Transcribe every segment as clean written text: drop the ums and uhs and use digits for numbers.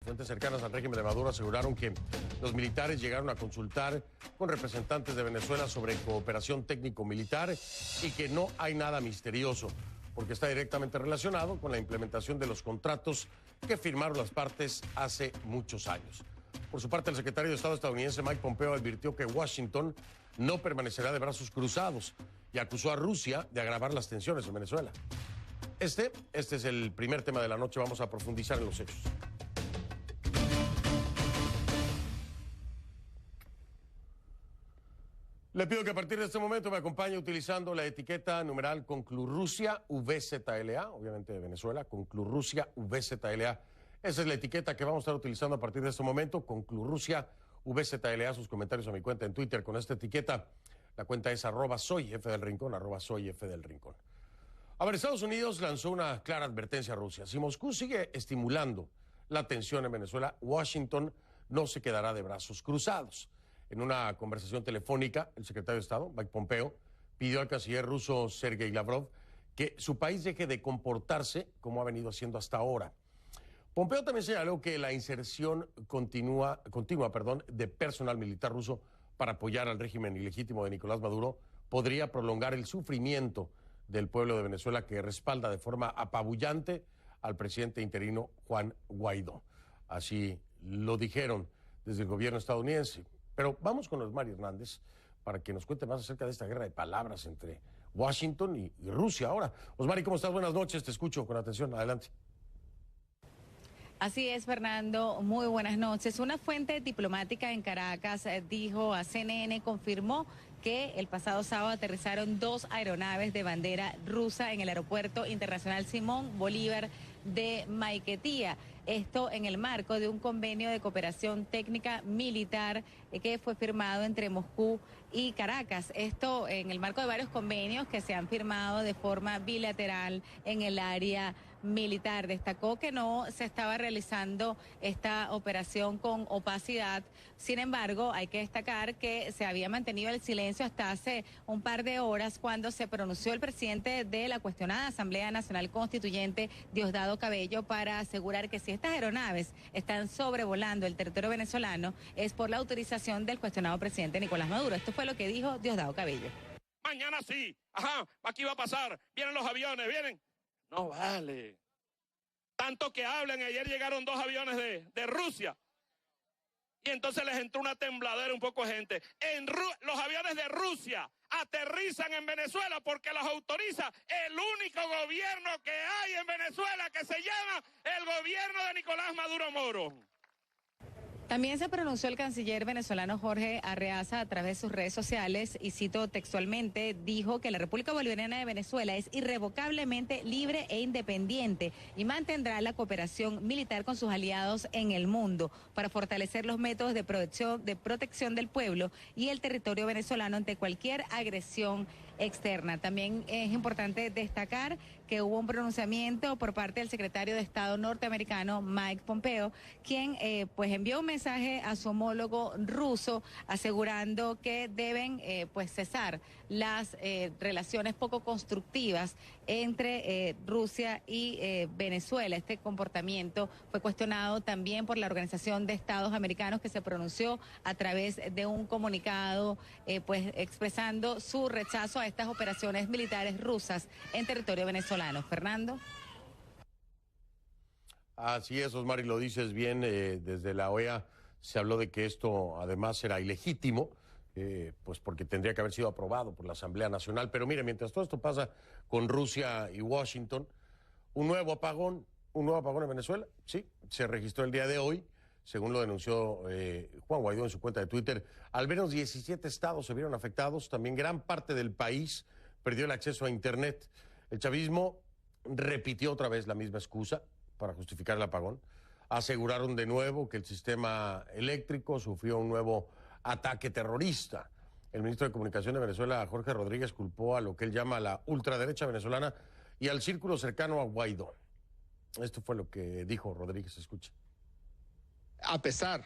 Fuentes cercanas al régimen de Maduro aseguraron que los militares llegaron a consultar con representantes de Venezuela sobre cooperación técnico-militar y que no hay nada misterioso, porque está directamente relacionado con la implementación de los contratos que firmaron las partes hace muchos años. Por su parte, el secretario de Estado estadounidense Mike Pompeo advirtió que Washington no permanecerá de brazos cruzados y acusó a Rusia de agravar las tensiones en Venezuela. Este es el primer tema de la noche. Vamos a profundizar en los hechos. Le pido que a partir de este momento me acompañe utilizando la etiqueta numeral Conclurrusia VZLA, obviamente de Venezuela, Conclurrusia VZLA. Esa es la etiqueta que vamos a estar utilizando a partir de este momento, Conclurrusia VZLA. Sus comentarios a mi cuenta en Twitter con esta etiqueta. La cuenta es @soyfdelrincón, @soyfdelrincón. A ver, Estados Unidos lanzó una clara advertencia a Rusia. Si Moscú sigue estimulando la tensión en Venezuela, Washington no se quedará de brazos cruzados. En una conversación telefónica, el secretario de Estado, Mike Pompeo, pidió al canciller ruso Sergei Lavrov que su país deje de comportarse como ha venido haciendo hasta ahora. Pompeo también señaló que la inserción continua de personal militar ruso para apoyar al régimen ilegítimo de Nicolás Maduro podría prolongar el sufrimiento del pueblo de Venezuela, que respalda de forma apabullante al presidente interino Juan Guaidó. Así lo dijeron desde el gobierno estadounidense. Pero vamos con Osmari Hernández para que nos cuente más acerca de esta guerra de palabras entre Washington y Rusia. Ahora, Osmari, ¿cómo estás? Buenas noches, te escucho con atención. Adelante. Así es, Fernando. Muy buenas noches. Una fuente diplomática en Caracas dijo a CNN, confirmó que el pasado sábado aterrizaron 2 aeronaves de bandera rusa en el aeropuerto internacional Simón Bolívar de Maiquetía. Esto en el marco de un convenio de cooperación técnica militar que fue firmado entre Moscú y Caracas. Esto en el marco de varios convenios que se han firmado de forma bilateral en el área militar. Destacó que no se estaba realizando esta operación con opacidad. Sin embargo, hay que destacar que se había mantenido el silencio hasta hace un par de horas cuando se pronunció el presidente de la cuestionada Asamblea Nacional Constituyente, Diosdado Cabello, para asegurar que si estas aeronaves están sobrevolando el territorio venezolano es por la autorización del cuestionado presidente Nicolás Maduro. Esto fue lo que dijo Diosdado Cabello. Mañana sí, aquí va a pasar, vienen los aviones, vienen. No vale. Tanto que hablan, ayer llegaron 2 aviones de Rusia. Y entonces les entró una tembladera un poco de gente. Los aviones de Rusia aterrizan en Venezuela porque los autoriza el único gobierno que hay en Venezuela, que se llama el gobierno de Nicolás Maduro Moro. También se pronunció el canciller venezolano Jorge Arreaza a través de sus redes sociales y cito textualmente, dijo que la República Bolivariana de Venezuela es irrevocablemente libre e independiente y mantendrá la cooperación militar con sus aliados en el mundo para fortalecer los métodos de protección del pueblo y el territorio venezolano ante cualquier agresión externa. También es importante destacar que hubo un pronunciamiento por parte del secretario de Estado norteamericano Mike Pompeo, quien pues envió un mensaje a su homólogo ruso asegurando que deben pues cesar las relaciones poco constructivas entre Rusia y Venezuela. Este comportamiento fue cuestionado también por la Organización de Estados Americanos, que se pronunció a través de un comunicado pues expresando su rechazo a estas operaciones militares rusas en territorio venezolano. Fernando. Así es, Osmari, lo dices bien. Desde la OEA se habló de que esto además era ilegítimo, pues porque tendría que haber sido aprobado por la Asamblea Nacional. Pero mire, mientras todo esto pasa con Rusia y Washington, un nuevo apagón en Venezuela, sí, se registró el día de hoy, según lo denunció Juan Guaidó en su cuenta de Twitter. Al menos 17 estados se vieron afectados, también gran parte del país perdió el acceso a Internet. El chavismo repitió otra vez la misma excusa para justificar el apagón. Aseguraron de nuevo que el sistema eléctrico sufrió un nuevo ataque terrorista. El ministro de Comunicación de Venezuela, Jorge Rodríguez, culpó a lo que él llama la ultraderecha venezolana y al círculo cercano a Guaidó. Esto fue lo que dijo Rodríguez. Escuche. A pesar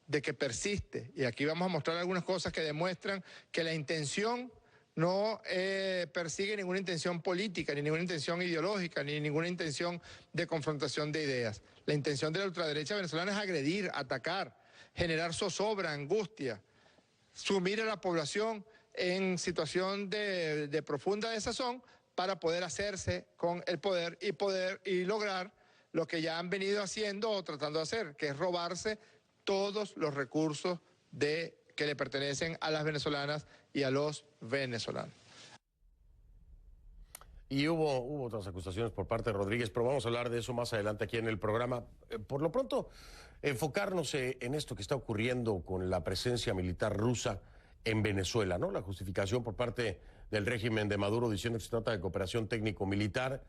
de que persiste, y aquí vamos a mostrar algunas cosas que demuestran que la intención no persigue ninguna intención política, ni ninguna intención ideológica, ni ninguna intención de confrontación de ideas. La intención de la ultraderecha venezolana es agredir, atacar, generar zozobra, angustia, sumir a la población en situación de profunda desazón para poder hacerse con el poder y lograr lo que ya han venido haciendo o tratando de hacer, que es robarse todos los recursos que le pertenecen a las venezolanas y a los venezolanos. Y hubo otras acusaciones por parte de Rodríguez, pero vamos a hablar de eso más adelante aquí en el programa. Por lo pronto, enfocarnos en esto que está ocurriendo con la presencia militar rusa en Venezuela, ¿no? La justificación por parte del régimen de Maduro diciendo que se trata de cooperación técnico-militar.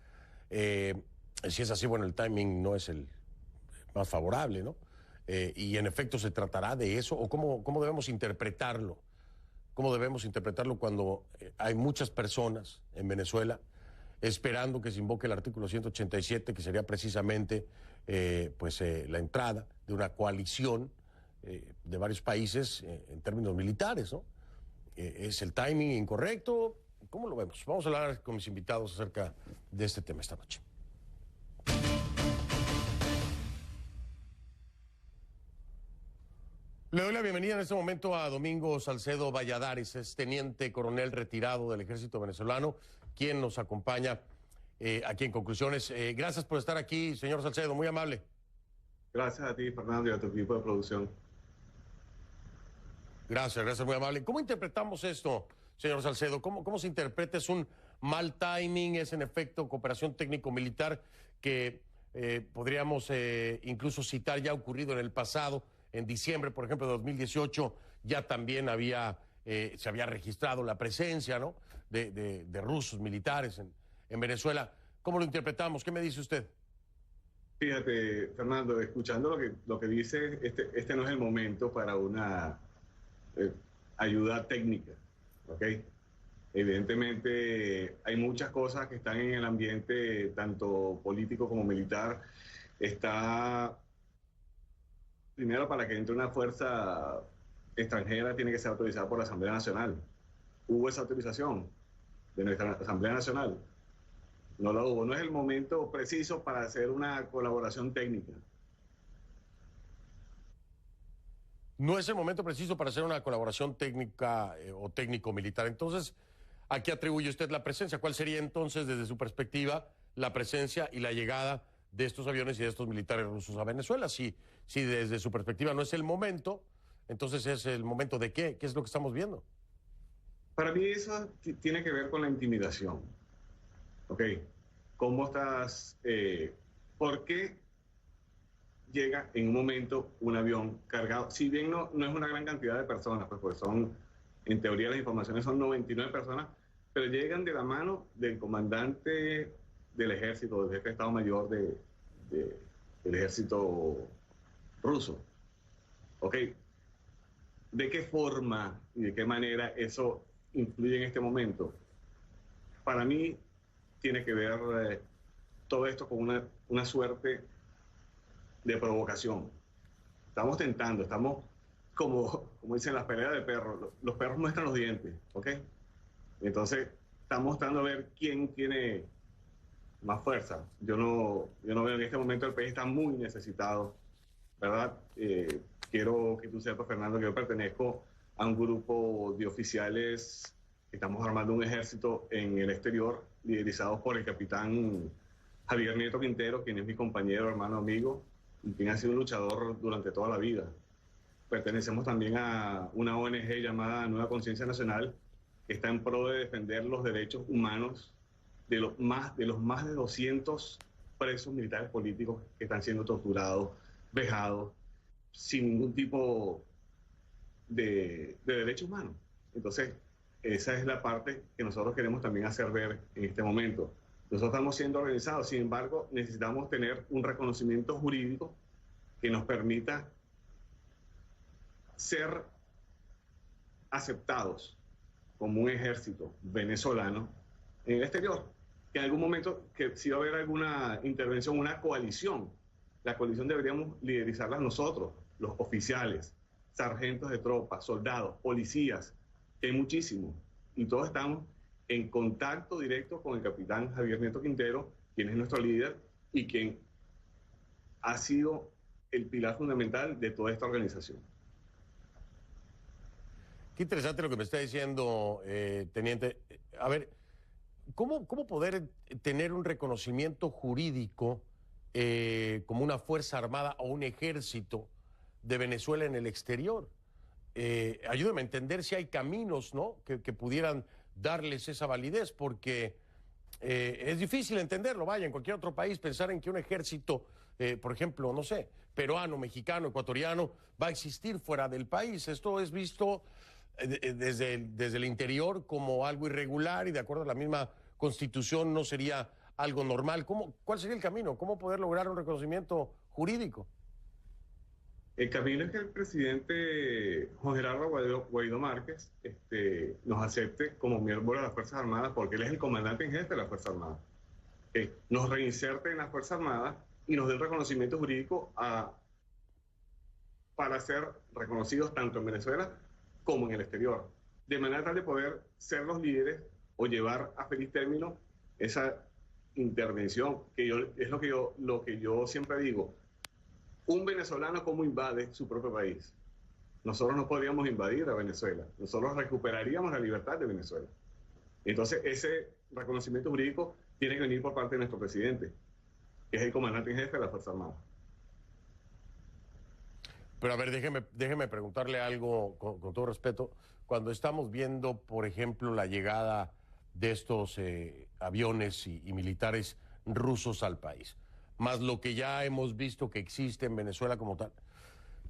Si es así, bueno, el timing no es el más favorable, ¿no? Y en efecto, ¿se tratará de eso? ¿O cómo debemos interpretarlo? ¿Cómo debemos interpretarlo cuando hay muchas personas en Venezuela esperando que se invoque el artículo 187, que sería precisamente la entrada de una coalición de varios países en términos militares, ¿no? ¿Es el timing incorrecto? ¿Cómo lo vemos? Vamos a hablar con mis invitados acerca de este tema esta noche. Le doy la bienvenida en este momento a Domingo Salcedo Valladares, es teniente coronel retirado del ejército venezolano, quien nos acompaña aquí en Conclusiones. Gracias por estar aquí, señor Salcedo, muy amable. Gracias a ti, Fernando, y a tu equipo de producción. Gracias, muy amable. ¿Cómo interpretamos esto, señor Salcedo? ¿Cómo se interpreta? ¿Es un mal timing? ¿Es en efecto cooperación técnico-militar que podríamos incluso citar ya ocurrido en el pasado? En diciembre, por ejemplo, de 2018, ya también se había registrado la presencia, ¿no?, de rusos militares en Venezuela. ¿Cómo lo interpretamos? ¿Qué me dice usted? Fíjate, Fernando, escuchando lo que dice, este no es el momento para una ayuda técnica, ¿ok? Evidentemente hay muchas cosas que están en el ambiente, tanto político como militar. Primero, para que entre una fuerza extranjera tiene que ser autorizada por la Asamblea Nacional. ¿Hubo esa autorización de nuestra Asamblea Nacional? No la hubo. No es el momento preciso para hacer una colaboración técnica. No es el momento preciso para hacer una colaboración técnica o técnico-militar. Entonces, ¿a qué atribuye usted la presencia? ¿Cuál sería entonces, desde su perspectiva, la presencia y la llegada de estos aviones y de estos militares rusos a Venezuela? Si desde su perspectiva no es el momento, entonces ¿es el momento de qué? ¿Qué es lo que estamos viendo? Para mí eso tiene que ver con la intimidación. ¿Ok? ¿Cómo estás? ¿Por qué llega en un momento un avión cargado? Si bien no es una gran cantidad de personas, pues en teoría las informaciones son 99 personas, pero llegan de la mano del comandante del ejército, del jefe de Estado Mayor del ejército ruso. ¿Ok? ¿De qué forma y de qué manera eso influye en este momento? Para mí tiene que ver todo esto con una suerte de provocación. Estamos tentando, estamos como dicen las peleas de perros, los perros muestran los dientes, ¿ok? Entonces estamos tratando de ver quién tiene más fuerza. Yo no veo, en este momento el país está muy necesitado, ¿verdad? Quiero que tú sepas, Fernando, que yo pertenezco a un grupo de oficiales que estamos armando un ejército en el exterior, liderizados por el capitán Javier Nieto Quintero, quien es mi compañero, hermano, amigo, y quien ha sido un luchador durante toda la vida. Pertenecemos también a una ONG llamada Nueva Conciencia Nacional, que está en pro de defender los derechos humanos de los más de 200 presos militares políticos que están siendo torturados, vejados, sin ningún tipo de derecho humano. Entonces, esa es la parte que nosotros queremos también hacer ver en este momento. Nosotros estamos siendo organizados, sin embargo, necesitamos tener un reconocimiento jurídico que nos permita ser aceptados como un ejército venezolano en el exterior. Que en algún momento, que si va a haber alguna intervención, una coalición, la coalición deberíamos liderizarla nosotros, los oficiales, sargentos de tropas, soldados, policías, que hay muchísimos. Y todos estamos en contacto directo con el capitán Javier Nieto Quintero, quien es nuestro líder y quien ha sido el pilar fundamental de toda esta organización. Qué interesante lo que me está diciendo, teniente. A ver, ¿cómo poder tener un reconocimiento jurídico como una fuerza armada o un ejército de Venezuela en el exterior? Ayúdame a entender si hay caminos, ¿no?, que pudieran darles esa validez, porque es difícil entenderlo. Vaya, en cualquier otro país pensar en que un ejército, por ejemplo, no sé, peruano, mexicano, ecuatoriano, va a existir fuera del país. Esto es visto desde el interior como algo irregular y de acuerdo a la misma Constitución no sería algo normal. ¿Cuál sería el camino? ¿Cómo poder lograr un reconocimiento jurídico? El camino es que el presidente Juan Gerardo Guaidó Márquez nos acepte como miembro de las Fuerzas Armadas, porque él es el comandante en jefe de las Fuerzas Armadas. Nos reinserte en las Fuerzas Armadas y nos dé el reconocimiento jurídico para ser reconocidos tanto en Venezuela como en el exterior, de manera tal de poder ser los líderes o llevar a feliz término esa intervención, es lo que yo siempre digo. Un venezolano, ¿cómo invade su propio país? Nosotros no podríamos invadir a Venezuela, nosotros recuperaríamos la libertad de Venezuela. Entonces, ese reconocimiento jurídico tiene que venir por parte de nuestro presidente, que es el comandante en jefe de la Fuerza Armada. Pero a ver, déjeme preguntarle algo con todo respeto. Cuando estamos viendo, por ejemplo, la llegada de estos aviones y militares rusos al país, más lo que ya hemos visto que existe en Venezuela como tal,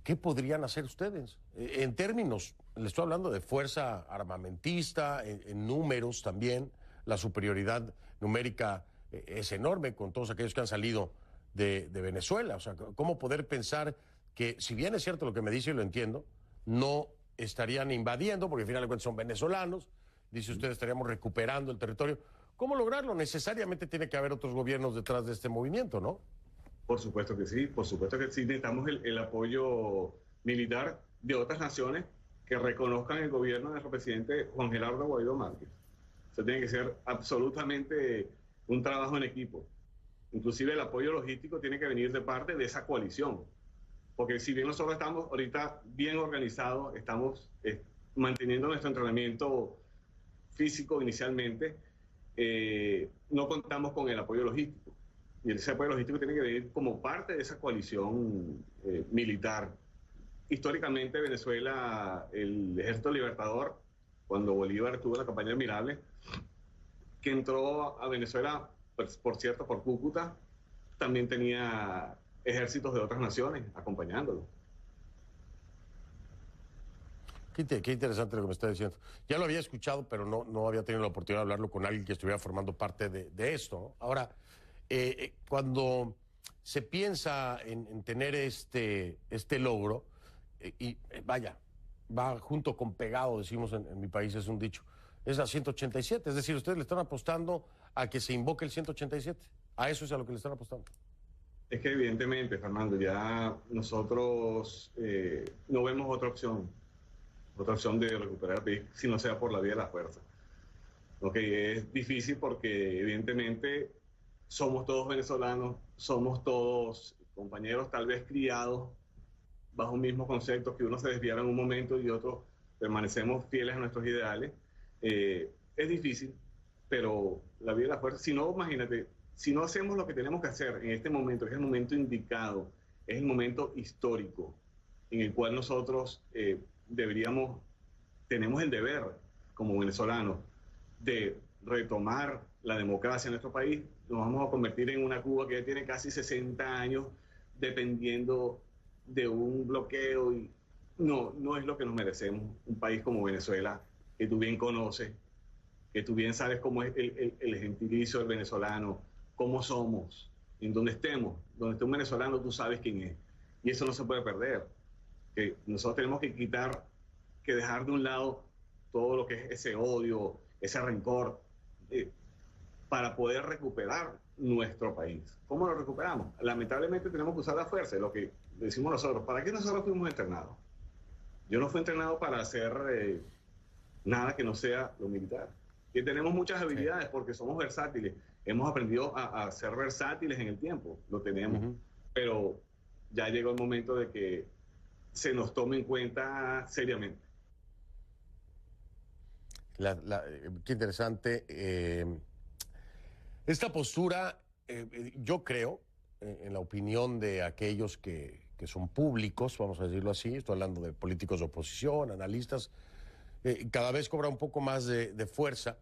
¿qué podrían hacer ustedes? En términos, le estoy hablando de fuerza armamentista, en números también, la superioridad numérica es enorme con todos aquellos que han salido de Venezuela. O sea, ¿cómo poder pensar que, si bien es cierto lo que me dice y lo entiendo, no estarían invadiendo, porque al final de cuentas son venezolanos, dice usted, estaríamos recuperando el territorio? ¿Cómo lograrlo? Necesariamente tiene que haber otros gobiernos detrás de este movimiento, ¿no? Por supuesto que sí, necesitamos el apoyo militar de otras naciones que reconozcan el gobierno de nuestro presidente Juan Gerardo Guaidó Márquez. Eso tiene que ser absolutamente un trabajo en equipo. Inclusive el apoyo logístico tiene que venir de parte de esa coalición. Porque si bien nosotros estamos ahorita bien organizados, estamos manteniendo nuestro entrenamiento físico inicialmente, no contamos con el apoyo logístico. Y ese apoyo logístico tiene que venir como parte de esa coalición militar. Históricamente Venezuela, el Ejército Libertador, cuando Bolívar tuvo la campaña admirable, que entró a Venezuela, pues, por cierto, por Cúcuta, también tenía ejércitos de otras naciones acompañándolo. Qué interesante lo que me está diciendo. Ya lo había escuchado, pero no había tenido la oportunidad de hablarlo con alguien que estuviera formando parte de esto, ¿no? Ahora, cuando se piensa en tener este logro, vaya, va junto con pegado, decimos en mi país, es un dicho, es la 187. Es decir, ustedes le están apostando a que se invoque el 187. A eso es a lo que le están apostando. Es que evidentemente, Fernando, ya nosotros no vemos otra opción de recuperar el país si no sea por la vía de la fuerza. Es difícil porque evidentemente somos todos venezolanos, somos todos compañeros tal vez criados bajo un mismo concepto, que unos se desviaron en un momento y otros permanecemos fieles a nuestros ideales. Es difícil, pero la vía de la fuerza, si no, imagínate, si no hacemos lo que tenemos que hacer en este momento, que es el momento indicado, es el momento histórico en el cual nosotros tenemos el deber como venezolanos de retomar la democracia en nuestro país. Nos vamos a convertir en una Cuba que ya tiene casi 60 años dependiendo de un bloqueo y no es lo que nos merecemos. Un país como Venezuela, que tú bien conoces, que tú bien sabes cómo es el gentilicio del venezolano, cómo somos, en donde estemos, donde esté un venezolano, tú sabes quién es. Y eso no se puede perder. Que nosotros tenemos que dejar de un lado todo lo que es ese odio, ese rencor, para poder recuperar nuestro país. ¿Cómo lo recuperamos? Lamentablemente tenemos que usar la fuerza, lo que decimos nosotros. ¿Para qué nosotros fuimos entrenados? Yo no fui entrenado para hacer nada que no sea lo militar. Que tenemos muchas habilidades porque somos versátiles. Hemos aprendido a ser versátiles en el tiempo, lo tenemos. pero ya llegó el momento de que se nos tome en cuenta seriamente. Qué interesante. Esta postura, yo creo, en la opinión de aquellos que son públicos, vamos a decirlo así, estoy hablando de políticos de oposición, analistas, cada vez cobra un poco más de fuerza,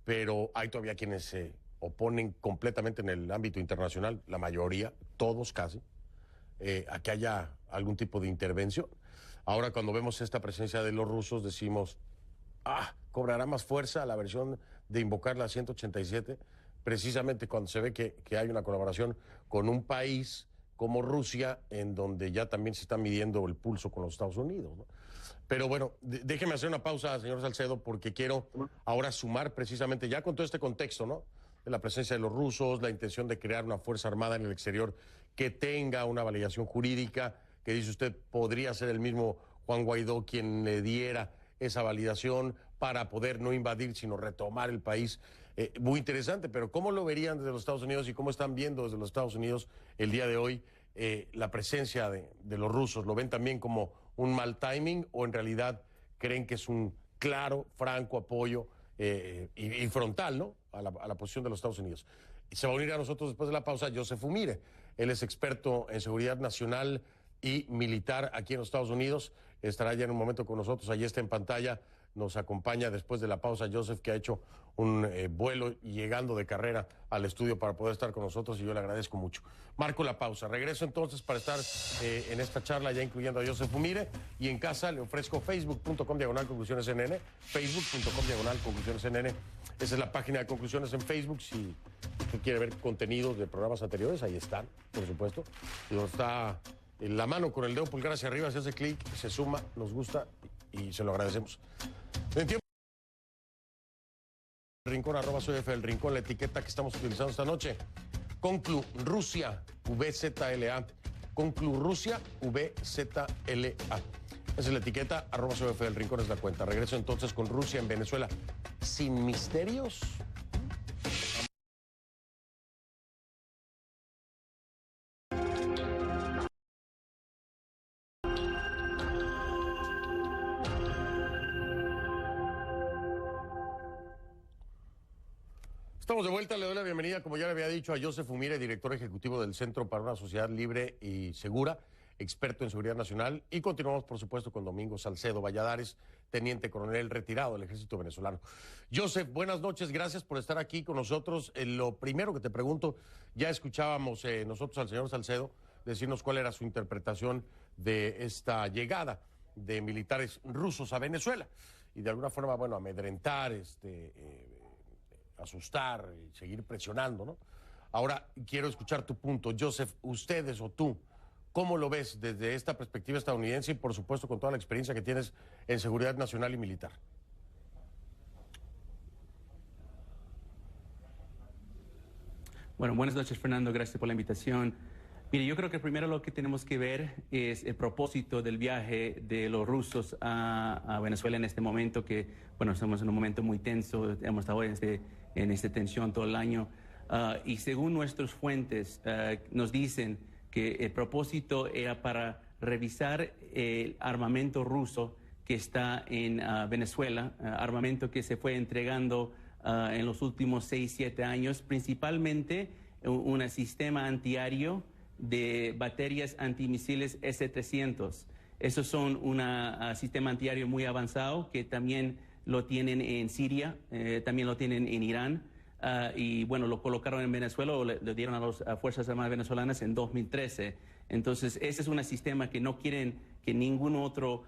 pero hay todavía quienes se oponen completamente en el ámbito internacional, la mayoría, todos casi, a que haya algún tipo de intervención. Ahora, cuando vemos esta presencia de los rusos, decimos, cobrará más fuerza la versión de invocar la 187, precisamente cuando se ve que hay una colaboración con un país como Rusia, en donde ya también se está midiendo el pulso con los Estados Unidos, ¿no? Pero bueno, déjeme hacer una pausa, señor Salcedo, porque quiero ahora sumar precisamente ya con todo este contexto, ¿no? De la presencia de los rusos, la intención de crear una fuerza armada en el exterior que tenga una validación jurídica, que dice usted podría ser el mismo Juan Guaidó quien le diera esa validación para poder no invadir, sino retomar el país. Muy interesante, pero ¿cómo lo verían desde los Estados Unidos y cómo están viendo desde los Estados Unidos el día de hoy la presencia de los rusos? ¿Lo ven también como un mal timing o en realidad creen que es un claro, franco apoyo y frontal, ¿no?, a la posición de los Estados Unidos? Y se va a unir a nosotros después de la pausa Joseph Umire. Él es experto en seguridad nacional y militar aquí en los Estados Unidos. Estará ya en un momento con nosotros. Allí está en pantalla. Nos acompaña después de la pausa Joseph, que ha hecho un vuelo llegando de carrera al estudio para poder estar con nosotros y yo le agradezco mucho. Marco la pausa. Regreso entonces para estar en esta charla ya incluyendo a Joseph Umire, y en casa le ofrezco facebook.com/conclusionesnn, facebook.com/conclusionesnn. Esa es la página de Conclusiones en Facebook. Si usted quiere ver contenidos de programas anteriores, ahí están, por supuesto. Y está en la mano con el dedo pulgar hacia arriba, se hace clic, se suma, nos gusta y se lo agradecemos. En tiempo Rincón, @soyf el Rincón, la etiqueta que estamos utilizando esta noche. Conclu Rusia VZLA. Conclu Rusia VZLA. Esa es la etiqueta, @soyf el Rincón es la cuenta. Regreso entonces con Rusia en Venezuela. ¿Sin misterios? Estamos de vuelta, le doy la bienvenida, como ya le había dicho, a Joseph Umire, director ejecutivo del Centro para una Sociedad Libre y Segura, experto en seguridad nacional, y continuamos, por supuesto, con Domingo Salcedo Valladares, teniente coronel retirado del ejército venezolano. Joseph, buenas noches, gracias por estar aquí con nosotros. Lo primero que te pregunto, ya escuchábamos nosotros al señor Salcedo decirnos cuál era su interpretación de esta llegada de militares rusos a Venezuela, y de alguna forma, bueno, amedrentar, asustar y seguir presionando, ¿no? Ahora quiero escuchar tu punto, Joseph. Ustedes o tú, ¿cómo lo ves desde esta perspectiva estadounidense y por supuesto con toda la experiencia que tienes en seguridad nacional y militar? Bueno, buenas noches, Fernando. Gracias por la invitación. Mire, yo creo que primero lo que tenemos que ver es el propósito del viaje de los rusos a Venezuela en este momento, que, bueno, estamos en un momento muy tenso, hemos estado en esta tensión todo el año, y según nuestras fuentes nos dicen que el propósito era para revisar el armamento ruso que está en Venezuela, armamento que se fue entregando en los últimos 6-7 años, principalmente un sistema antiaéreo de baterías antimisiles S-300. Esos son un sistema antiaéreo muy avanzado que también lo tienen en Siria, también lo tienen en Irán, y bueno, lo colocaron en Venezuela o le dieron a las Fuerzas Armadas venezolanas en 2013. Entonces, ese es un sistema que no quieren que ningún otro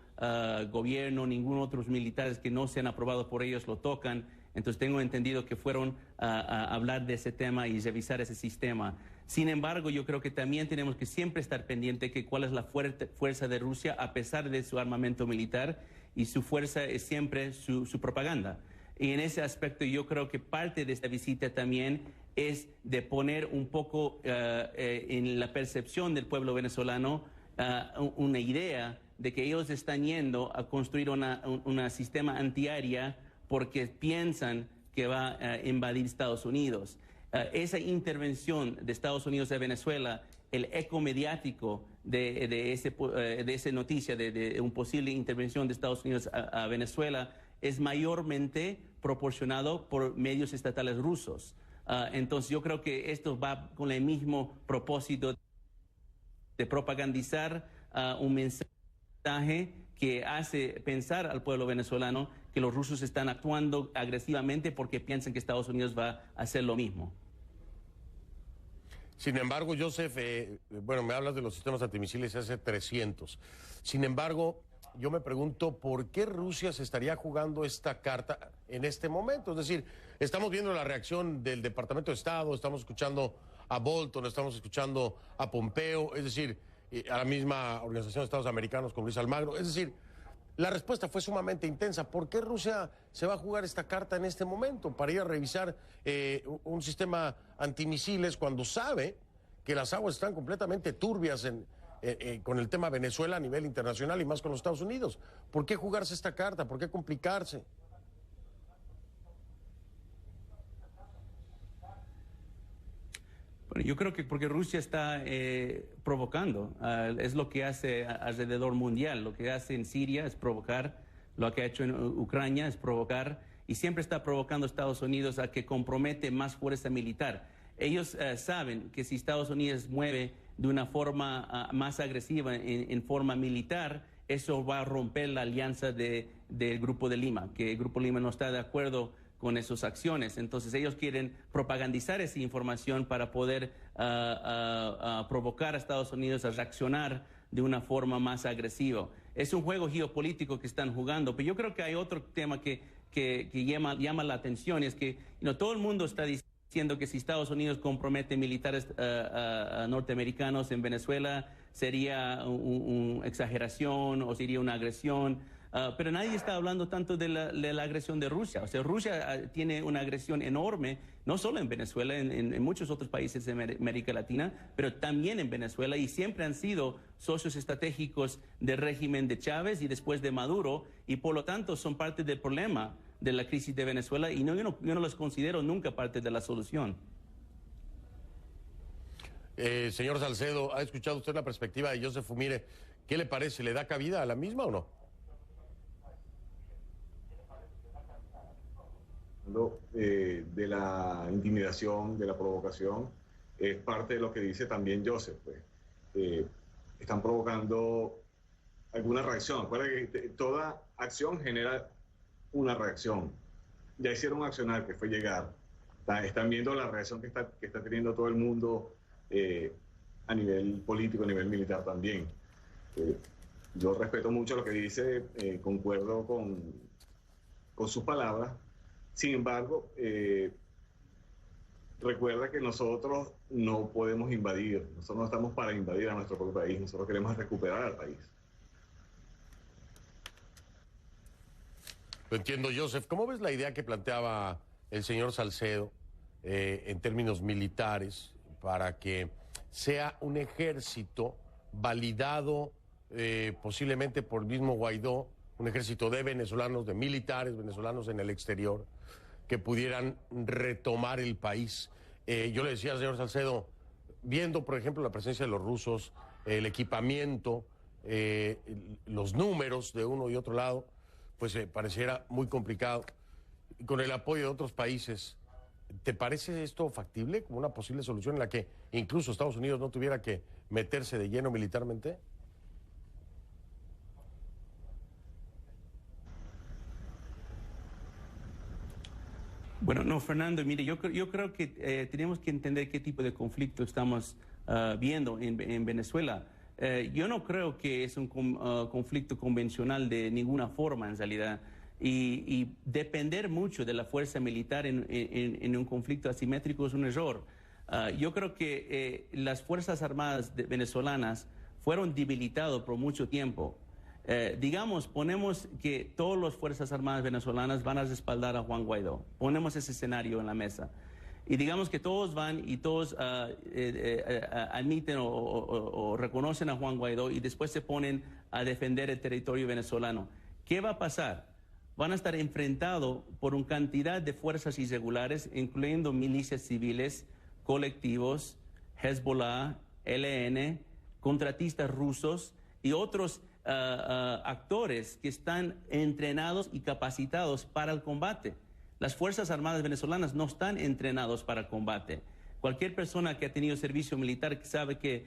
gobierno, ningún otros militares que no sean aprobados por ellos lo tocan. Entonces, tengo entendido que fueron a hablar de ese tema y revisar ese sistema. Sin embargo, yo creo que también tenemos que siempre estar pendiente de cuál es la fuerza de Rusia a pesar de su armamento militar, y su fuerza es siempre su propaganda. Y en ese aspecto yo creo que parte de esta visita también es de poner un poco en la percepción del pueblo venezolano una idea de que ellos están yendo a construir un sistema antiaérea porque piensan que va a invadir Estados Unidos. Esa intervención de Estados Unidos a Venezuela el eco mediático de esa noticia de una posible intervención de Estados Unidos a Venezuela es mayormente proporcionado por medios estatales rusos. Entonces yo creo que esto va con el mismo propósito de propagandizar un mensaje que hace pensar al pueblo venezolano que los rusos están actuando agresivamente porque piensan que Estados Unidos va a hacer lo mismo. Sin embargo, Joseph, bueno, me hablas de los sistemas antimisiles S-300. Sin embargo, yo me pregunto por qué Rusia se estaría jugando esta carta en este momento. Es decir, estamos viendo la reacción del Departamento de Estado, estamos escuchando a Bolton, estamos escuchando a Pompeo, es decir, a la misma Organización de Estados Americanos con Luis Almagro. Es decir, la respuesta fue sumamente intensa. ¿Por qué Rusia se va a jugar esta carta en este momento para ir a revisar un sistema antimisiles cuando sabe que las aguas están completamente turbias con el tema Venezuela a nivel internacional y más con los Estados Unidos? ¿Por qué jugarse esta carta? ¿Por qué complicarse? Bueno, yo creo que porque Rusia está provocando, es lo que hace alrededor mundial. Lo que hace en Siria es provocar, lo que ha hecho en Ucrania es provocar, y siempre está provocando a Estados Unidos a que compromete más fuerza militar. Ellos saben que si Estados Unidos mueve de una forma más agresiva en forma militar, eso va a romper la alianza del Grupo de Lima, que el Grupo de Lima no está de acuerdo con esas acciones. Entonces ellos quieren propagandizar esa información para poder provocar a Estados Unidos a reaccionar de una forma más agresiva. Es un juego geopolítico que están jugando, pero yo creo que hay otro tema que llama la atención, y es que todo el mundo está diciendo que si Estados Unidos compromete militares norteamericanos en Venezuela sería una exageración o sería una agresión. Pero nadie está hablando tanto de la agresión de Rusia. O sea, Rusia tiene una agresión enorme, no solo en Venezuela, en muchos otros países de América Latina, pero también en Venezuela, y siempre han sido socios estratégicos del régimen de Chávez y después de Maduro, y por lo tanto son parte del problema de la crisis de Venezuela, y yo no los considero nunca parte de la solución. Señor Salcedo, ¿ha escuchado usted la perspectiva de Joseph Umire? ¿Qué le parece? ¿Le da cabida a la misma o no? De la intimidación, de la provocación, es parte de lo que dice también Joseph. Pues. Están provocando alguna reacción. Acuérdense que toda acción genera una reacción. Ya hicieron un accionar que fue llegar. Están viendo la reacción que está teniendo todo el mundo a nivel político, a nivel militar también. Yo respeto mucho lo que dice, concuerdo con sus palabras. Sin embargo, recuerda que nosotros no podemos invadir, nosotros no estamos para invadir a nuestro propio país, nosotros queremos recuperar al país. Lo entiendo, Joseph. ¿Cómo ves la idea que planteaba el señor Salcedo en términos militares para que sea un ejército validado posiblemente por el mismo Guaidó, un ejército de venezolanos, de militares venezolanos en el exterior, que pudieran retomar el país? Yo le decía al señor Salcedo, viendo, por ejemplo, la presencia de los rusos, el equipamiento, los números de uno y otro lado, pues pareciera muy complicado. Con el apoyo de otros países, ¿te parece esto factible como una posible solución en la que incluso Estados Unidos no tuviera que meterse de lleno militarmente? Bueno, no, Fernando, mire, yo creo que tenemos que entender qué tipo de conflicto estamos viendo en Venezuela. Yo no creo que es un conflicto convencional de ninguna forma, en realidad. Y depender mucho de la fuerza militar en un conflicto asimétrico es un error. Yo creo que las Fuerzas Armadas venezolanas fueron debilitadas por mucho tiempo. Digamos, ponemos que todas las Fuerzas Armadas venezolanas van a respaldar a Juan Guaidó. Ponemos ese escenario en la mesa. Y digamos que todos van y todos admiten o reconocen a Juan Guaidó y después se ponen a defender el territorio venezolano. ¿Qué va a pasar? Van a estar enfrentados por una cantidad de fuerzas irregulares, incluyendo milicias civiles, colectivos, Hezbollah ELN, contratistas rusos y otros actores que están entrenados y capacitados para el combate. Las Fuerzas Armadas venezolanas no están entrenados para el combate. Cualquier persona que ha tenido servicio militar sabe que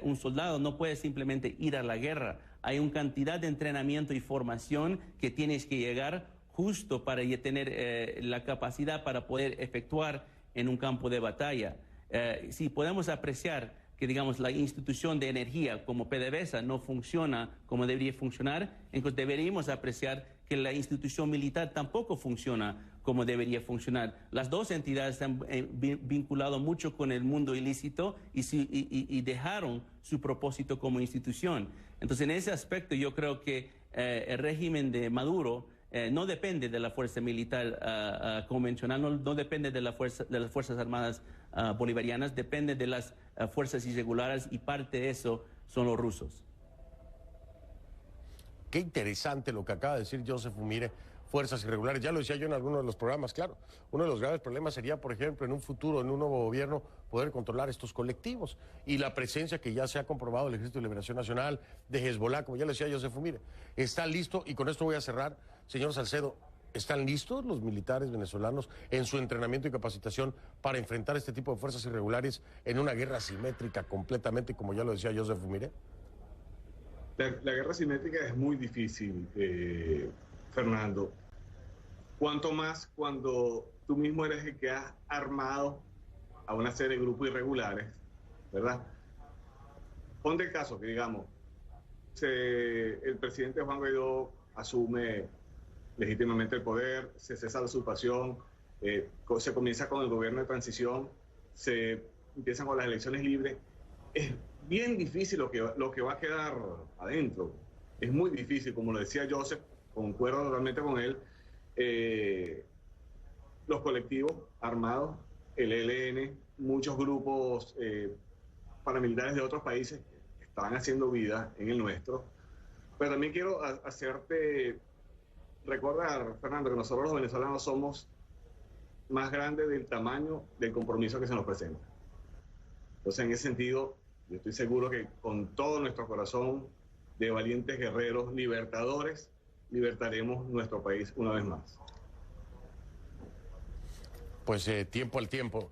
un soldado no puede simplemente ir a la guerra. Hay una cantidad de entrenamiento y formación que tienes que llegar justo para tener la capacidad para poder efectuar en un campo de batalla. Si podemos apreciar que, digamos, la institución de energía como PDVSA no funciona como debería funcionar, entonces deberíamos apreciar que la institución militar tampoco funciona como debería funcionar. Las dos entidades están vinculadas mucho con el mundo ilícito y dejaron su propósito como institución. Entonces, en ese aspecto, yo creo que el régimen de Maduro no depende de la fuerza militar convencional, no depende de las Fuerzas Armadas bolivarianas, depende de las fuerzas irregulares, y parte de eso son los rusos. Qué interesante lo que acaba de decir Joseph Umire, fuerzas irregulares. Ya lo decía yo en algunos de los programas, claro. Uno de los graves problemas sería, por ejemplo, en un futuro, en un nuevo gobierno, poder controlar estos colectivos. Y la presencia que ya se ha comprobado del Ejército de Liberación Nacional, de Hezbollah, como ya lo decía Joseph Umire. Está listo, y con esto voy a cerrar, señor Salcedo, ¿están listos los militares venezolanos en su entrenamiento y capacitación para enfrentar este tipo de fuerzas irregulares en una guerra asimétrica completamente, como ya lo decía Joseph Umire? La guerra asimétrica es muy difícil, Fernando. Cuanto más cuando tú mismo eres el que has armado a una serie de grupos irregulares, ¿verdad? Ponte el caso que, digamos, el presidente Juan Guaidó asume legítimamente el poder, se cesa la usurpación, se comienza con el gobierno de transición, se empiezan con las elecciones libres. Es bien difícil lo que va a quedar adentro. Es muy difícil, como lo decía Joseph, concuerdo totalmente con él. Los colectivos armados, el ELN, muchos grupos paramilitares de otros países están haciendo vida en el nuestro. Pero también quiero hacerte recordar, Fernando, que nosotros los venezolanos somos más grandes del tamaño del compromiso que se nos presenta. Entonces, en ese sentido, yo estoy seguro que con todo nuestro corazón de valientes guerreros libertadores, libertaremos nuestro país una vez más. Pues tiempo al tiempo.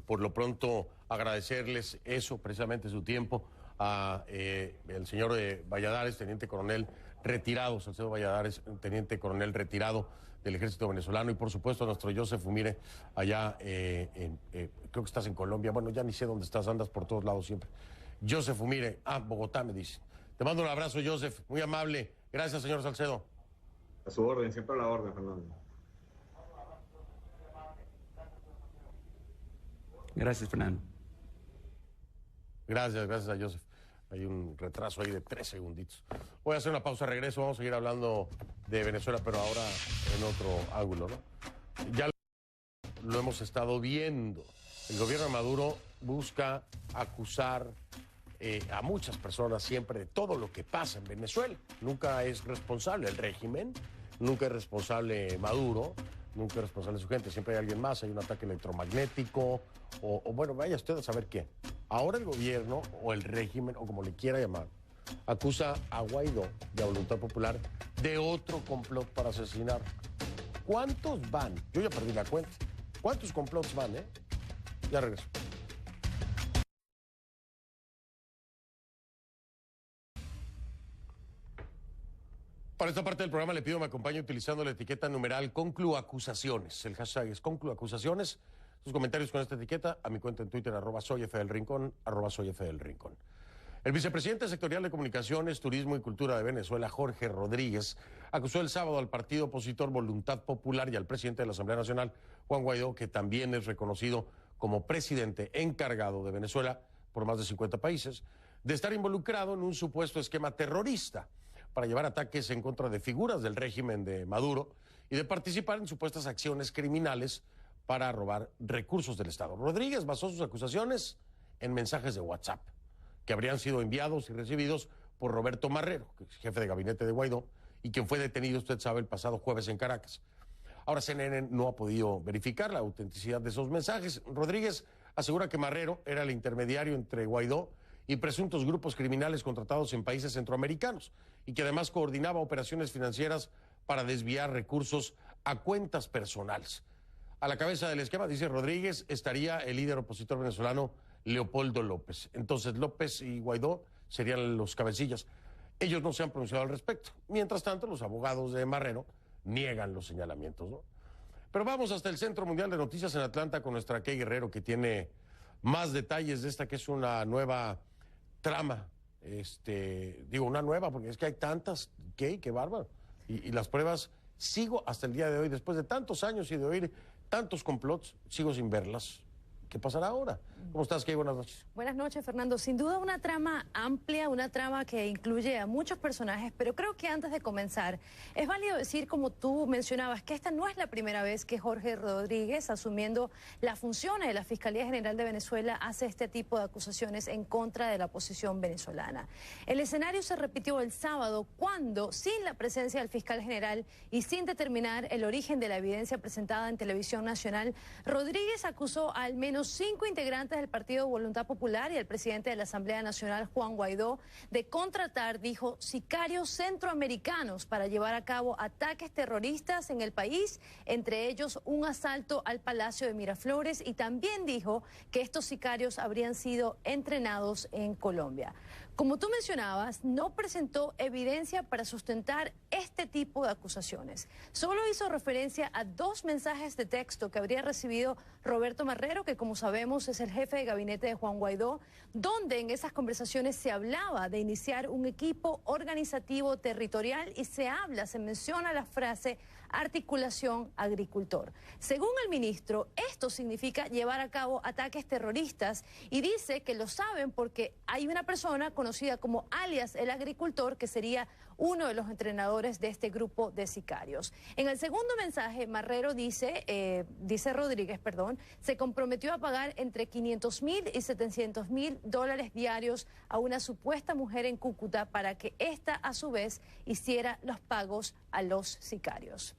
Por lo pronto, agradecerles eso, precisamente su tiempo, a el señor Valladares, teniente coronel retirado, Salcedo Valladares, teniente coronel retirado del ejército venezolano, y por supuesto a nuestro Joseph Umire, allá, creo que estás en Colombia, bueno, ya ni sé dónde estás, andas por todos lados siempre. Joseph Umire, Bogotá me dice. Te mando un abrazo, Joseph, muy amable. Gracias, señor Salcedo. A su orden, siempre a la orden, Fernando. Gracias, Fernando. Gracias a Joseph. Hay un retraso ahí de 3 segunditos. Voy a hacer una pausa, regreso, vamos a seguir hablando de Venezuela, pero ahora en otro ángulo, ¿no? Ya lo hemos estado viendo. El gobierno de Maduro busca acusar a muchas personas siempre de todo lo que pasa en Venezuela. Nunca es responsable el régimen, nunca es responsable Maduro, nunca es responsable su gente. Siempre hay alguien más, hay un ataque electromagnético, o bueno, vaya usted a saber qué. Ahora el gobierno, o el régimen, o como le quiera llamar, acusa a Guaidó, de Voluntad Popular, de otro complot para asesinar. ¿Cuántos van? Yo ya perdí la cuenta. ¿Cuántos complots van, Ya regreso. Para esta parte del programa le pido que me acompañe utilizando la etiqueta numeral concluacusaciones. El hashtag es concluacusaciones. Sus comentarios con esta etiqueta a mi cuenta en Twitter, @soyfdelrincón, @soyfdelrincón. El vicepresidente sectorial de Comunicaciones, Turismo y Cultura de Venezuela, Jorge Rodríguez, acusó el sábado al partido opositor Voluntad Popular y al presidente de la Asamblea Nacional, Juan Guaidó, que también es reconocido como presidente encargado de Venezuela por más de 50 países, de estar involucrado en un supuesto esquema terrorista para llevar ataques en contra de figuras del régimen de Maduro y de participar en supuestas acciones criminales para robar recursos del Estado. Rodríguez basó sus acusaciones en mensajes de WhatsApp que habrían sido enviados y recibidos por Roberto Marrero, que es jefe de gabinete de Guaidó, y quien fue detenido, usted sabe, el pasado jueves en Caracas. Ahora CNN no ha podido verificar la autenticidad de esos mensajes. Rodríguez asegura que Marrero era el intermediario entre Guaidó y presuntos grupos criminales contratados en países centroamericanos y que además coordinaba operaciones financieras para desviar recursos a cuentas personales. A la cabeza del esquema, dice Rodríguez, estaría el líder opositor venezolano Leopoldo López. Entonces López y Guaidó serían los cabecillas. Ellos no se han pronunciado al respecto. Mientras tanto, los abogados de Marrero niegan los señalamientos, ¿no? Pero vamos hasta el Centro Mundial de Noticias en Atlanta con nuestra Key Guerrero, que tiene más detalles de esta que es una nueva trama. Digo una nueva porque es que hay tantas, Key, qué bárbaro. Y las pruebas sigo hasta el día de hoy, después de tantos años y de oír tantos complots, sigo sin verlas. ¿Qué pasará ahora? ¿Cómo estás, Key? Buenas noches. Buenas noches, Fernando. Sin duda una trama amplia, una trama que incluye a muchos personajes, pero creo que antes de comenzar, es válido decir, como tú mencionabas, que esta no es la primera vez que Jorge Rodríguez, asumiendo las funciones de la Fiscalía General de Venezuela, hace este tipo de acusaciones en contra de la oposición venezolana. El escenario se repitió el sábado cuando, sin la presencia del fiscal general y sin determinar el origen de la evidencia presentada en Televisión Nacional, Rodríguez acusó a al menos 5 integrantes del Partido Voluntad Popular y al presidente de la Asamblea Nacional, Juan Guaidó, de contratar, dijo, sicarios centroamericanos para llevar a cabo ataques terroristas en el país, entre ellos un asalto al Palacio de Miraflores, y también dijo que estos sicarios habrían sido entrenados en Colombia. Como tú mencionabas, no presentó evidencia para sustentar este tipo de acusaciones. Solo hizo referencia a 2 mensajes de texto que habría recibido Roberto Marrero, que como sabemos es el jefe de gabinete de Juan Guaidó, donde en esas conversaciones se hablaba de iniciar un equipo organizativo territorial y se menciona la frase articulación agricultor. Según el ministro, esto significa llevar a cabo ataques terroristas y dice que lo saben porque hay una persona conocida como alias el agricultor que sería uno de los entrenadores de este grupo de sicarios. En el segundo mensaje, Marrero dice Rodríguez, se comprometió a pagar entre $500,000 y $700,000 diarios a una supuesta mujer en Cúcuta para que ésta a su vez hiciera los pagos a los sicarios.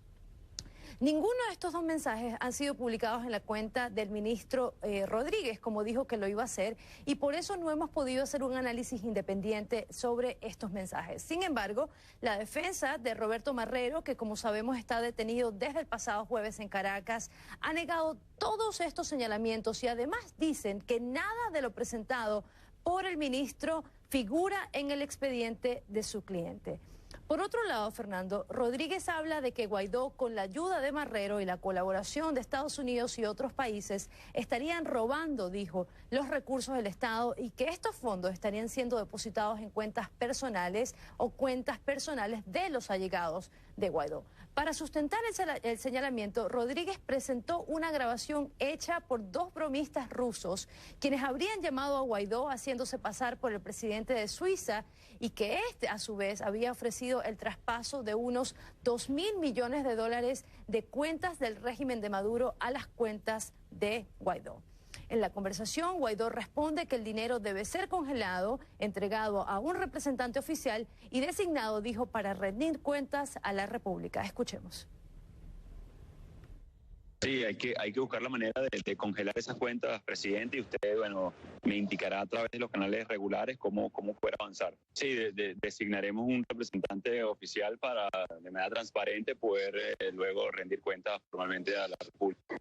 Ninguno de estos 2 mensajes han sido publicados en la cuenta del ministro Rodríguez, como dijo que lo iba a hacer, y por eso no hemos podido hacer un análisis independiente sobre estos mensajes. Sin embargo, la defensa de Roberto Marrero, que como sabemos está detenido desde el pasado jueves en Caracas, ha negado todos estos señalamientos y además dicen que nada de lo presentado por el ministro figura en el expediente de su cliente. Por otro lado, Fernando, Rodríguez habla de que Guaidó, con la ayuda de Marrero y la colaboración de Estados Unidos y otros países, estarían robando, dijo, los recursos del Estado y que estos fondos estarían siendo depositados en cuentas personales o cuentas personales de los allegados de Guaidó. Para sustentar el señalamiento, Rodríguez presentó una grabación hecha por 2 bromistas rusos, quienes habrían llamado a Guaidó haciéndose pasar por el presidente de Suiza y que este, a su vez, había ofrecido el traspaso de unos $2.000 millones de cuentas del régimen de Maduro a las cuentas de Guaidó. En la conversación, Guaidó responde que el dinero debe ser congelado, entregado a un representante oficial y designado, dijo, para rendir cuentas a la República. Escuchemos. Sí, hay que buscar la manera de congelar esas cuentas, presidente, y usted, bueno, me indicará a través de los canales regulares cómo puede avanzar. Sí, designaremos un representante oficial para, de manera transparente, poder luego rendir cuentas formalmente a la República.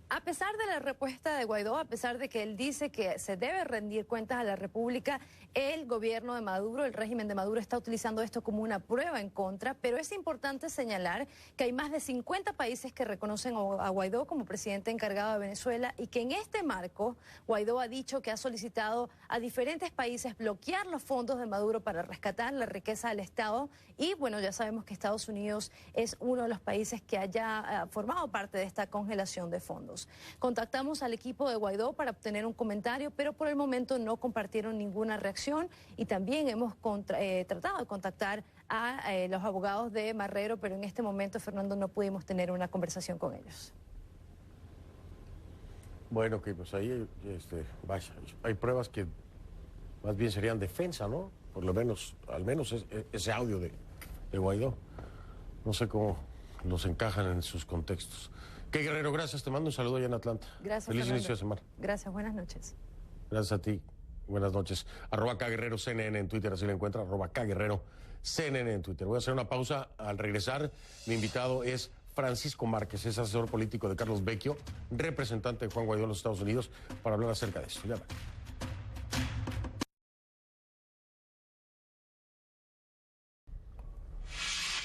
A pesar de la respuesta de Guaidó, a pesar de que él dice que se debe rendir cuentas a la República, el gobierno de Maduro, el régimen de Maduro está utilizando esto como una prueba en contra, pero es importante señalar que hay más de 50 países que reconocen a Guaidó como presidente encargado de Venezuela y que en este marco Guaidó ha dicho que ha solicitado a diferentes países bloquear los fondos de Maduro para rescatar la riqueza del Estado y bueno, ya sabemos que Estados Unidos es uno de los países que haya formado parte de esta congelación de fondos. Contactamos al equipo de Guaidó para obtener un comentario, pero por el momento no compartieron ninguna reacción y también hemos tratado de contactar a los abogados de Marrero, pero en este momento, Fernando, no pudimos tener una conversación con ellos. Bueno, que pues ahí vaya, hay pruebas que más bien serían defensa, ¿no? Por lo menos, al menos ese audio de Guaidó. No sé cómo los encajan en sus contextos. Guerrero, gracias. Te mando un saludo allá en Atlanta. Gracias, Feliz Fernando. inicio de semana. Gracias, buenas noches. Gracias a ti. Buenas noches. @Guerrero CNN en Twitter, así lo encuentra. @Guerrero CNN en Twitter. Voy a hacer una pausa. Al regresar, mi invitado es Francisco Márquez, es asesor político de Carlos Vecchio, representante de Juan Guaidó en los Estados Unidos, para hablar acerca de esto. Ya va.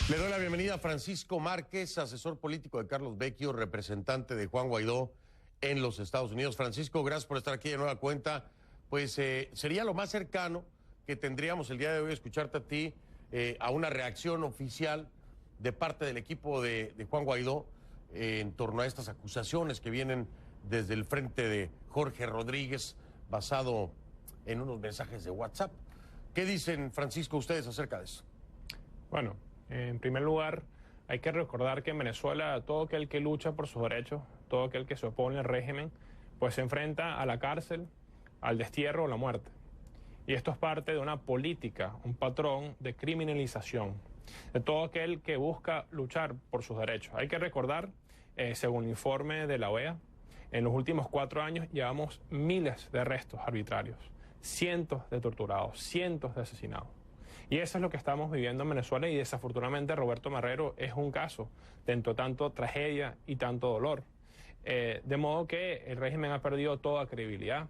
Le doy la bienvenida a Francisco Márquez, asesor político de Carlos Vecchio, representante de Juan Guaidó en los Estados Unidos. Francisco, gracias por estar aquí de nueva cuenta. Pues sería lo más cercano que tendríamos el día de hoy escucharte a ti a una reacción oficial de parte del equipo de Juan Guaidó en torno a estas acusaciones que vienen desde el frente de Jorge Rodríguez, basado en unos mensajes de WhatsApp. ¿Qué dicen, Francisco, ustedes acerca de eso? Bueno, en primer lugar, hay que recordar que en Venezuela todo aquel que lucha por sus derechos, todo aquel que se opone al régimen, pues se enfrenta a la cárcel, al destierro o la muerte. Y esto es parte de una política, un patrón de criminalización de todo aquel que busca luchar por sus derechos. Hay que recordar, según el informe de la OEA, en los últimos 4 años llevamos miles de arrestos arbitrarios, cientos de torturados, cientos de asesinados. Y eso es lo que estamos viviendo en Venezuela y desafortunadamente Roberto Marrero es un caso de tanto tragedia y tanto dolor. De modo que el régimen ha perdido toda credibilidad.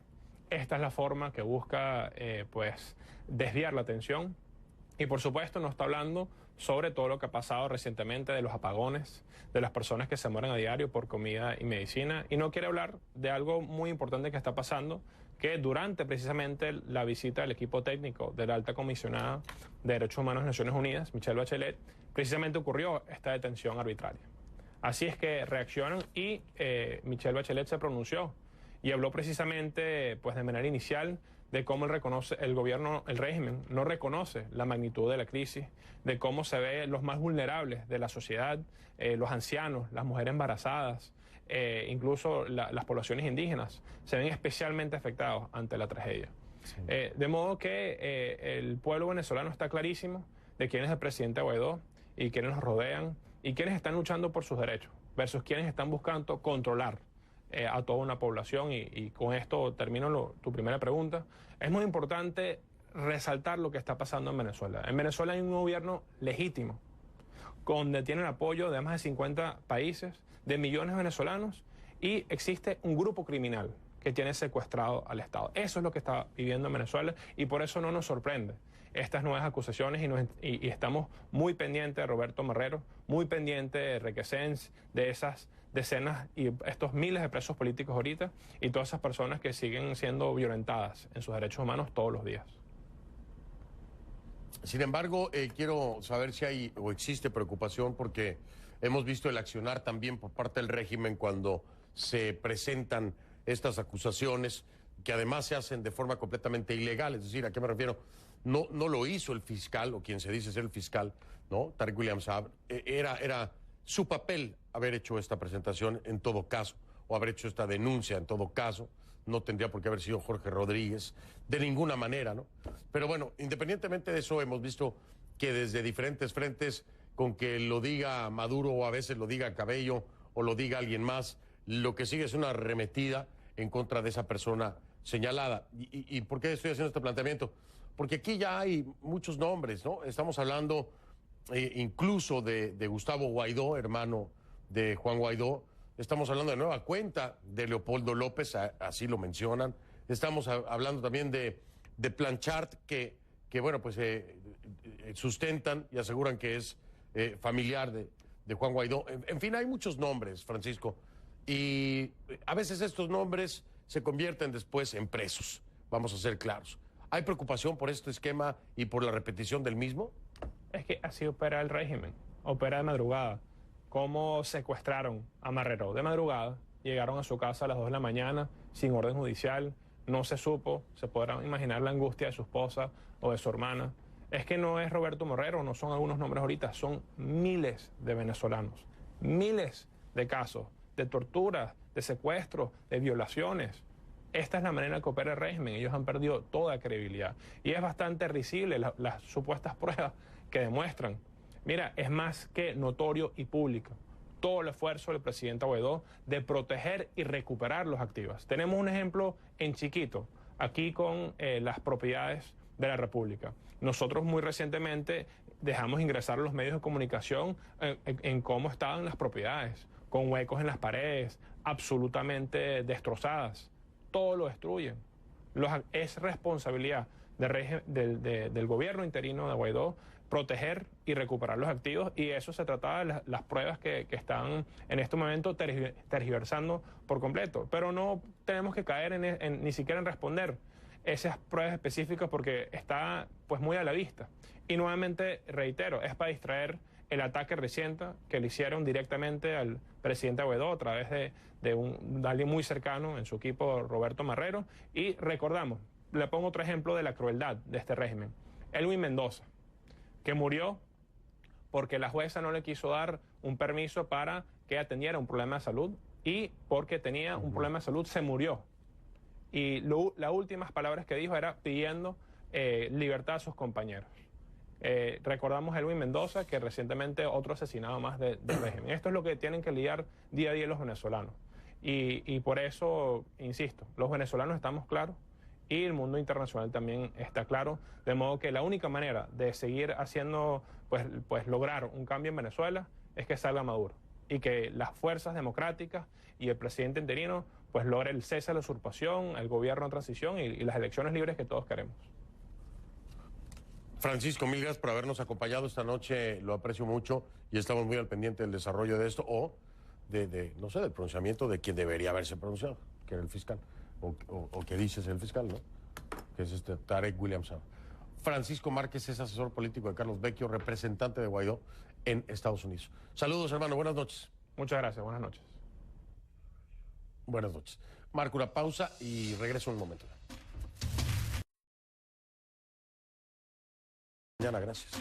Esta es la forma que busca pues desviar la atención y por supuesto no está hablando sobre todo lo que ha pasado recientemente de los apagones, de las personas que se mueren a diario por comida y medicina y no quiere hablar de algo muy importante que está pasando, que durante precisamente la visita del equipo técnico de la alta comisionada de Derechos Humanos de Naciones Unidas, Michelle Bachelet, precisamente ocurrió esta detención arbitraria. Así es que reaccionan y Michelle Bachelet se pronunció y habló precisamente pues de manera inicial de cómo el gobierno, el régimen, no reconoce la magnitud de la crisis, de cómo se ve los más vulnerables de la sociedad, los ancianos, las mujeres embarazadas, incluso las poblaciones indígenas, se ven especialmente afectados ante la tragedia. Sí. De modo que el pueblo venezolano está clarísimo de quién es el presidente Guaidó y quiénes los rodean y quiénes están luchando por sus derechos versus quiénes están buscando controlar a toda una población y con esto termino tu primera pregunta. Es muy importante resaltar lo que está pasando en Venezuela. En Venezuela hay un gobierno legítimo, donde tiene el apoyo de más de 50 países, de millones de venezolanos, y existe un grupo criminal que tiene secuestrado al Estado. Eso es lo que está viviendo en Venezuela y por eso no nos sorprende estas nuevas acusaciones y estamos muy pendientes de Roberto Marrero, muy pendientes de Requesens, de esas decenas y estos miles de presos políticos ahorita y todas esas personas que siguen siendo violentadas en sus derechos humanos todos los días. Sin embargo, quiero saber si hay o existe preocupación porque hemos visto el accionar también por parte del régimen cuando se presentan estas acusaciones que además se hacen de forma completamente ilegal. Es decir, ¿a qué me refiero? No lo hizo el fiscal o quien se dice ser el fiscal, ¿no? Tariq William Saab. Era su papel haber hecho esta presentación en todo caso o haber hecho esta denuncia en todo caso. No tendría por qué haber sido Jorge Rodríguez, de ninguna manera, ¿no? Pero bueno, independientemente de eso, hemos visto que desde diferentes frentes, con que lo diga Maduro o a veces lo diga Cabello o lo diga alguien más, lo que sigue es una arremetida en contra de esa persona señalada. ¿Y por qué estoy haciendo este planteamiento? Porque aquí ya hay muchos nombres, ¿no? Estamos hablando incluso de Gustavo Guaidó, hermano de Juan Guaidó. Estamos hablando de nueva cuenta de Leopoldo López, así lo mencionan. Estamos hablando también de Planchart, que bueno, pues sustentan y aseguran que es familiar de Juan Guaidó. En fin, hay muchos nombres, Francisco. Y a veces estos nombres se convierten después en presos, vamos a ser claros. ¿Hay preocupación por este esquema y por la repetición del mismo? Es que así opera el régimen, opera de madrugada. Cómo secuestraron a Marrero de madrugada, llegaron a su casa a las 2 de la mañana sin orden judicial, no se supo, se podrán imaginar la angustia de su esposa o de su hermana. Es que no es Roberto Marrero, no son algunos nombres ahorita, son miles de venezolanos, miles de casos de torturas, de secuestros, de violaciones. Esta es la manera que opera el régimen, ellos han perdido toda credibilidad. Y es bastante risible las supuestas pruebas que demuestran. Mira, es más que notorio y público todo el esfuerzo del presidente Guaidó de proteger y recuperar los activos. Tenemos un ejemplo en chiquito, aquí con las propiedades de la República. Nosotros muy recientemente dejamos ingresar a los medios de comunicación en cómo estaban las propiedades, con huecos en las paredes, absolutamente destrozadas. Todo lo destruyen. Es responsabilidad del gobierno interino de Guaidó proteger y recuperar los activos, y eso se trataba de las pruebas que están en este momento tergiversando por completo. Pero no tenemos que caer ni siquiera en responder esas pruebas específicas porque está pues muy a la vista. Y nuevamente, reitero, es para distraer el ataque reciente que le hicieron directamente al presidente Guaidó a través de alguien muy cercano en su equipo, Roberto Marrero. Y recordamos, le pongo otro ejemplo de la crueldad de este régimen. Elwin Mendoza, que murió porque la jueza no le quiso dar un permiso para que atendiera un problema de salud, y porque tenía un problema de salud se murió. Y las últimas palabras que dijo era pidiendo libertad a sus compañeros. Recordamos a Elwin Mendoza, que recientemente otro asesinado más del régimen. Esto es lo que tienen que lidiar día a día los venezolanos. Y por eso, insisto, los venezolanos estamos claros y el mundo internacional también está claro, de modo que la única manera de seguir haciendo, pues lograr un cambio en Venezuela es que salga Maduro y que las fuerzas democráticas y el presidente interino pues logre el cese de la usurpación, el gobierno de transición y las elecciones libres que todos queremos. Francisco, mil gracias por habernos acompañado esta noche, lo aprecio mucho y estamos muy al pendiente del desarrollo de esto o no sé, del pronunciamiento de quien debería haberse pronunciado, que era el fiscal, o que dices el fiscal, ¿no? Que es Tarek William Saab. Francisco Márquez es asesor político de Carlos Vecchio, representante de Guaidó en Estados Unidos. Saludos, hermano, buenas noches. Muchas gracias, buenas noches. Buenas noches. Marco, una pausa y regreso un momento. Mañana, gracias.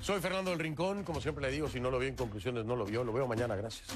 Soy Fernando del Rincón, como siempre le digo, si no lo vio en conclusiones, no lo vio, lo veo mañana, gracias.